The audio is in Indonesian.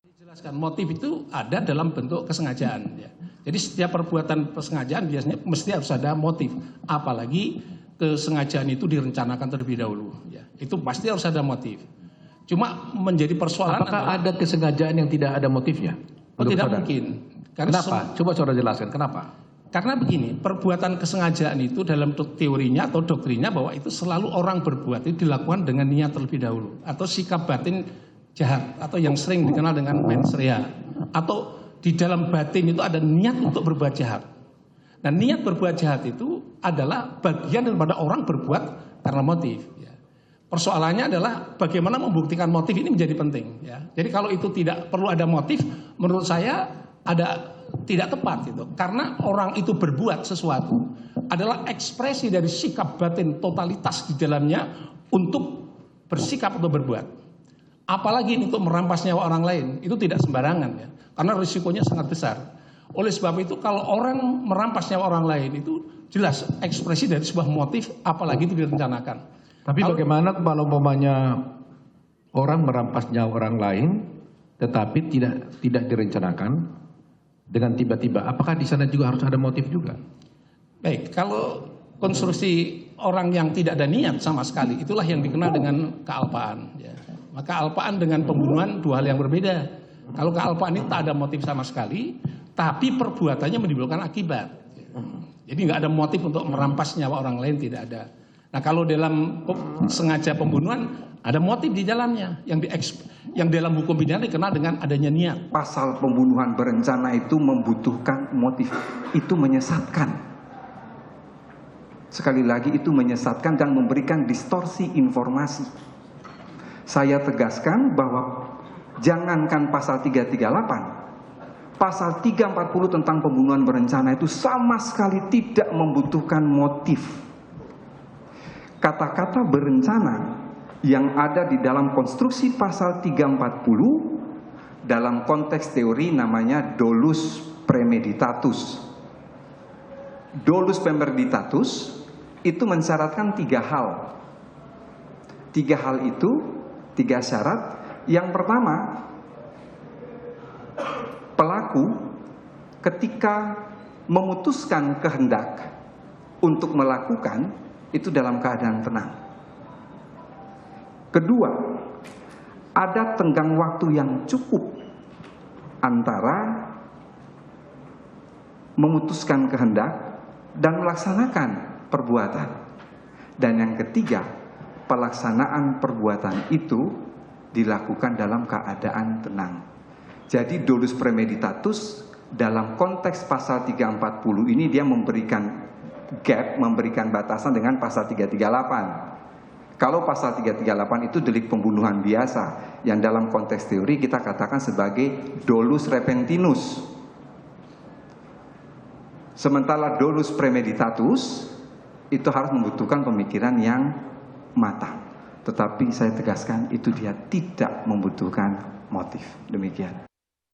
Jelaskan motif itu ada dalam bentuk kesengajaan ya. Jadi setiap perbuatan kesengajaan biasanya mesti harus ada motif, apalagi kesengajaan itu direncanakan terlebih dahulu ya. Itu pasti harus ada motif. Cuma menjadi persoalan apakah ada kesengajaan yang tidak ada motifnya? Tidak mungkin. Karena kenapa? Coba saudara jelaskan kenapa? Karena begini, perbuatan kesengajaan itu dalam teorinya atau doktrinnya bahwa itu selalu orang berbuat itu dilakukan dengan niat terlebih dahulu atau sikap batin jahat atau yang sering dikenal dengan mens rea, atau di dalam batin itu ada niat untuk berbuat jahat. Dan niat berbuat jahat itu adalah bagian daripada orang berbuat karena motif. Ya. Persoalannya adalah bagaimana membuktikan motif ini menjadi penting. Ya. Jadi kalau itu tidak perlu ada motif, menurut saya tidak tepat itu. Karena orang itu berbuat sesuatu adalah ekspresi dari sikap batin totalitas di dalamnya untuk bersikap atau berbuat. Apalagi untuk merampas nyawa orang lain, itu tidak sembarangan ya, karena risikonya sangat besar. Oleh sebab itu kalau orang merampas nyawa orang lain itu jelas ekspresi dari sebuah motif, apalagi itu direncanakan. Tapi bagaimana kalau umpamanya orang merampas nyawa orang lain, tetapi tidak direncanakan dengan tiba-tiba, apakah di sana juga harus ada motif juga? Baik, kalau konstruksi orang yang tidak ada niat sama sekali, itulah yang dikenal dengan kealpaan. Ya. Maka alpaan dengan pembunuhan dua hal yang berbeda. Kalau kealpaan itu tak ada motif sama sekali, tapi perbuatannya menimbulkan akibat. Jadi nggak ada motif untuk merampas nyawa orang lain, tidak ada. Nah kalau dalam sengaja pembunuhan ada motif di dalamnya, yang dalam hukum pidana dikenal dengan adanya niat. Pasal pembunuhan berencana itu membutuhkan motif, itu menyesatkan. Sekali lagi itu menyesatkan dan memberikan distorsi informasi. Saya tegaskan bahwa jangankan pasal 338, pasal 340 tentang pembunuhan berencana itu sama sekali tidak membutuhkan motif. Kata-kata berencana yang ada di dalam konstruksi pasal 340 dalam konteks teori namanya dolus premeditatus. Dolus premeditatus itu mensyaratkan tiga hal. Tiga hal itu, tiga syarat. Yang pertama, pelaku ketika memutuskan kehendak untuk melakukan itu dalam keadaan tenang. Kedua, ada tenggang waktu yang cukup antara memutuskan kehendak dan melaksanakan perbuatan. Dan yang ketiga, pelaksanaan perbuatan itu dilakukan dalam keadaan tenang. Jadi dolus premeditatus dalam konteks pasal 340 ini dia memberikan gap, memberikan batasan dengan pasal 338. Kalau pasal 338 itu delik pembunuhan biasa yang dalam konteks teori kita katakan sebagai dolus repentinus. Sementara dolus premeditatus itu harus membutuhkan pemikiran yang matang. Tetapi saya tegaskan itu dia tidak membutuhkan motif. Demikian.